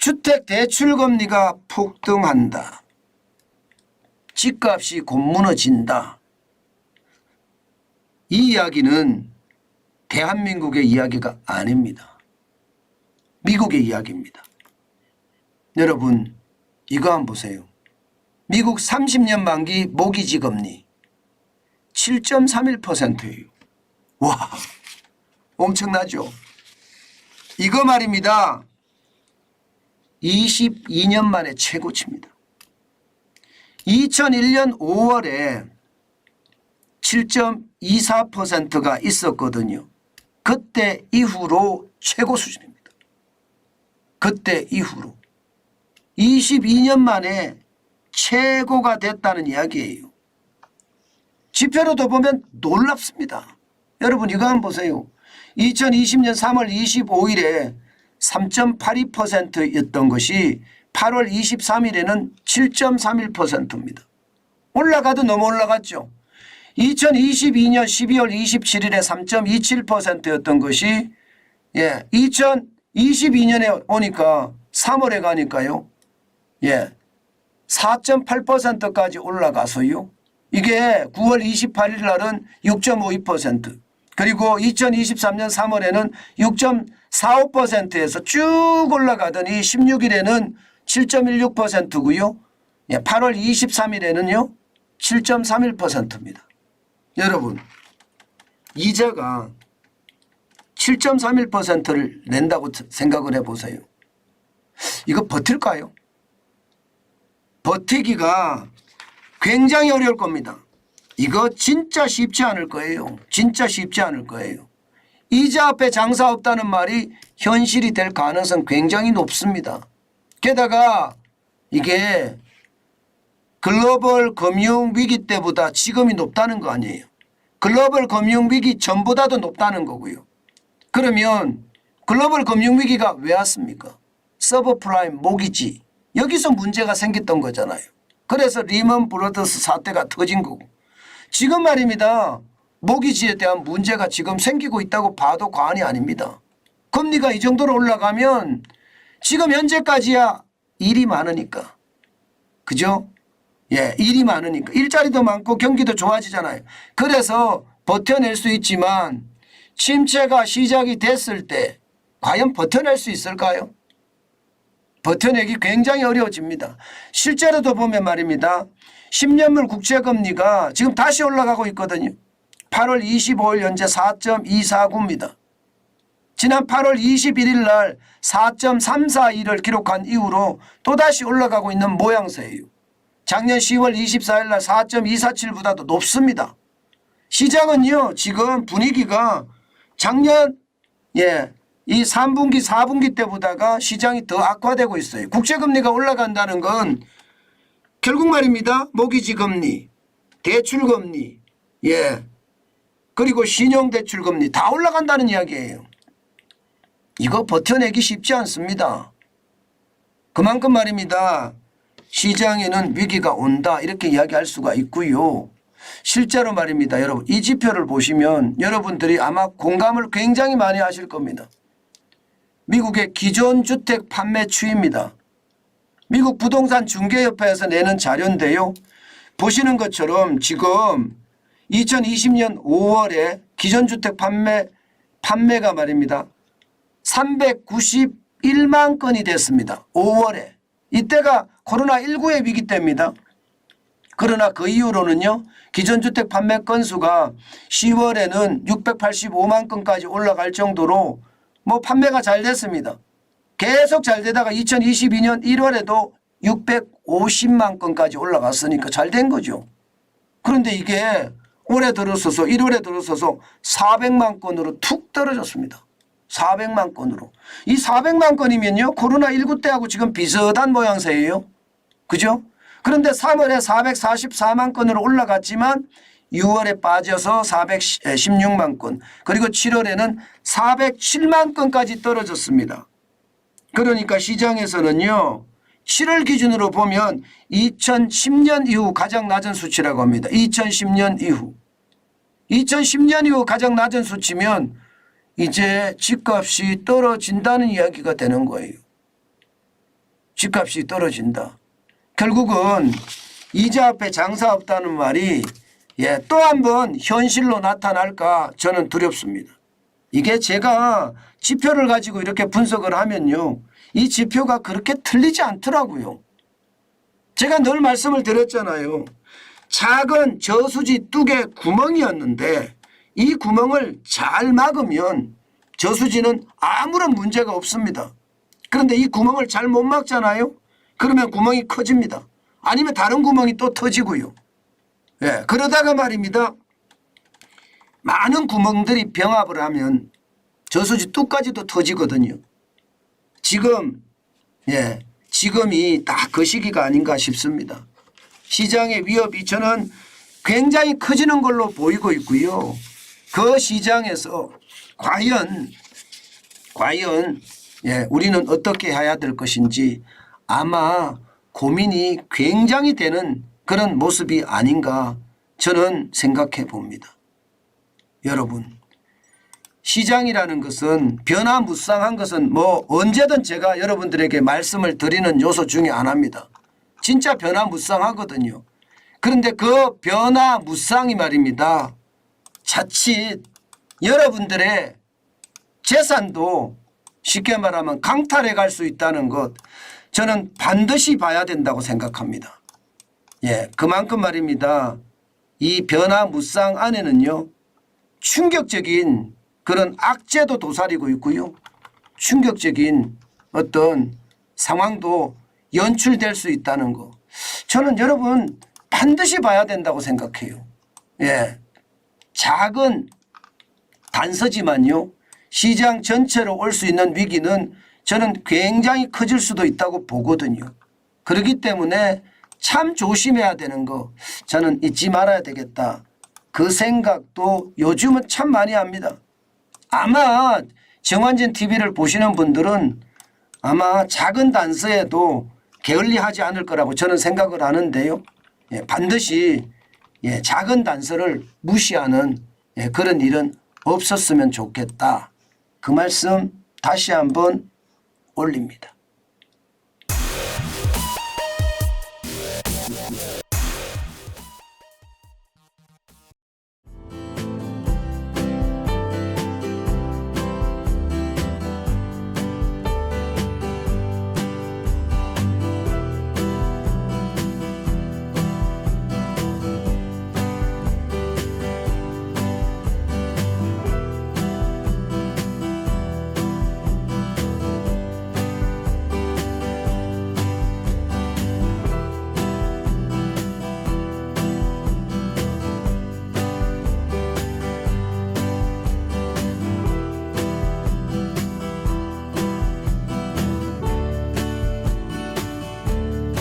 주택 대출금리가 폭등한다. 집값이 곧 무너진다. 이 이야기는 대한민국의 이야기가 아닙니다. 미국의 이야기입니다. 여러분 이거 한번 보세요. 미국 30년 만기 모기지 금리 7.31%예요. 와, 엄청나죠? 이거 말입니다. 22년 만에 최고치입니다. 2001년 5월에 7.24%가 있었거든요. 그때 이후로 최고 수준입니다. 그때 이후로 22년 만에 최고가 됐다는 이야기예요. 지표로도 보면 놀랍습니다. 여러분 이거 한번 보세요. 2020년 3월 25일에 3.82%였던 것이 8월 23일에는 7.31%입니다. 올라가도 너무 올라갔죠. 2022년 12월 27일에 3.27%였던 것이 2022년에 오니까 3월에 가니까요. 4.8%까지 올라가서요. 이게 9월 28일 날은 6.52% 그리고 2023년 3월에는 6.45%에서 쭉 올라가더니 16일에는 7.16%고요. 8월 23일에는요. 7.31%입니다. 여러분 이자가 7.31%를 낸다고 생각을 해보세요. 이거 버틸까요? 버티기가 굉장히 어려울 겁니다. 이거 진짜 쉽지 않을 거예요. 진짜 쉽지 않을 거예요. 이자 앞에 장사 없다는 말이 현실이 될 가능성 굉장히 높습니다. 게다가 이게 글로벌 금융위기 때보다 지금이 높다는 거 아니에요. 글로벌 금융위기 전보다도 높다는 거고요. 그러면 글로벌 금융위기가 왜 왔습니까? 서브프라임 모기지 여기서 문제가 생겼던 거잖아요. 그래서 리먼 브러더스 사태가 터진 거고 지금 말입니다. 모기지에 대한 문제가 지금 생기고 있다고 봐도 과언이 아닙니다. 금리가 이 정도로 올라가면 지금 현재까지야 일이 많으니까 그죠? 일이 많으니까 일자리도 많고 경기도 좋아지잖아요. 그래서 버텨낼 수 있지만 침체가 시작이 됐을 때 과연 버텨낼 수 있을까요? 버텨내기 굉장히 어려워집니다. 실제로도 보면 말입니다. 10년물 국채금리가 지금 다시 올라가고 있거든요. 8월 25일 현재 4.249입니다. 지난 8월 21일 날 4.341을 기록한 이후로 또다시 올라가고 있는 모양새예요. 작년 10월 24일 날 4.247보다도 높습니다. 시장은요 지금 분위기가 작년 이 3분기 4분기 때보다가 시장이 더 악화되고 있어요. 국채금리가 올라간다는 건 결국 말입니다. 모기지 금리, 대출금리, 그리고 신용대출금리 다 올라간다는 이야기예요. 이거 버텨내기 쉽지 않습니다. 그만큼 말입니다. 시장에는 위기가 온다 이렇게 이야기할 수가 있고요. 실제로 말입니다. 여러분 이 지표를 보시면 여러분들이 아마 공감을 굉장히 많이 하실 겁니다. 미국의 기존주택 판매 추이입니다. 미국 부동산 중개협회에서 내는 자료인데요. 보시는 것처럼 지금 2020년 5월에 기존주택 판매가 말입니다. 391만 건이 됐습니다. 5월에. 이때가 코로나19의 위기 때입니다. 그러나 그 이후로는요. 기존주택 판매 건수가 10월에는 685만 건까지 올라갈 정도로 판매가 잘 됐습니다. 계속 잘 되다가 2022년 1월에도 650만 건까지 올라갔으니까 잘 된 거죠. 그런데 이게 올해 들어서서 1월에 들어서서 400만 건으로 툭 떨어졌습니다. 400만 건으로. 이 400만 건이면요. 코로나19 때하고 지금 비슷한 모양새예요. 그죠? 그런데 3월에 444만 건으로 올라갔지만 6월에 빠져서 416만 건 그리고 7월에는 407만 건까지 떨어졌습니다. 그러니까 시장에서는요. 7월 기준으로 보면 2010년 이후 가장 낮은 수치라고 합니다. 2010년 이후. 2010년 이후 가장 낮은 수치면 이제 집값이 떨어진다는 이야기가 되는 거예요. 집값이 떨어진다. 결국은 이자 앞에 장사 없다는 말이 또 한 번 현실로 나타날까 저는 두렵습니다. 이게 제가 지표를 가지고 이렇게 분석을 하면요. 이 지표가 그렇게 틀리지 않더라고요. 제가 늘 말씀을 드렸잖아요. 작은 저수지 뚝의 구멍이었는데 이 구멍을 잘 막으면 저수지는 아무런 문제가 없습니다. 그런데 이 구멍을 잘 못 막잖아요. 그러면 구멍이 커집니다. 아니면 다른 구멍이 또 터지고요. 그러다가 말입니다. 많은 구멍들이 병합을 하면 저수지 뚝까지도 터지거든요. 지금이 딱 그 시기가 아닌가 싶습니다. 시장의 위협이 저는 굉장히 커지는 걸로 보이고 있고요. 그 시장에서 과연 우리는 어떻게 해야 될 것인지 아마 고민이 굉장히 되는 그런 모습이 아닌가 저는 생각해 봅니다. 여러분, 시장이라는 것은 변화무쌍한 것은 뭐 언제든 제가 여러분들에게 말씀을 드리는 요소 중에 하나입니다. 진짜 변화무쌍하거든요. 그런데 그 변화무쌍이 말입니다. 자칫 여러분들의 재산도 쉽게 말하면 강탈해 갈 수 있다는 것 저는 반드시 봐야 된다고 생각합니다. 그만큼 말입니다. 이 변화무쌍 안에는요. 충격적인 그런 악재도 도사리고 있고요. 충격적인 어떤 상황도 연출될 수 있다는 거. 저는 여러분 반드시 봐야 된다고 생각해요. 작은 단서지만요. 시장 전체로 올 수 있는 위기는 저는 굉장히 커질 수도 있다고 보거든요. 그렇기 때문에 참 조심해야 되는 거 저는 잊지 말아야 되겠다. 그 생각도 요즘은 참 많이 합니다. 아마 정환진 TV를 보시는 분들은 아마 작은 단서에도 게을리하지 않을 거라고 저는 생각을 하는데요. 반드시 작은 단서를 무시하는 그런 일은 없었으면 좋겠다. 그 말씀 다시 한번 올립니다.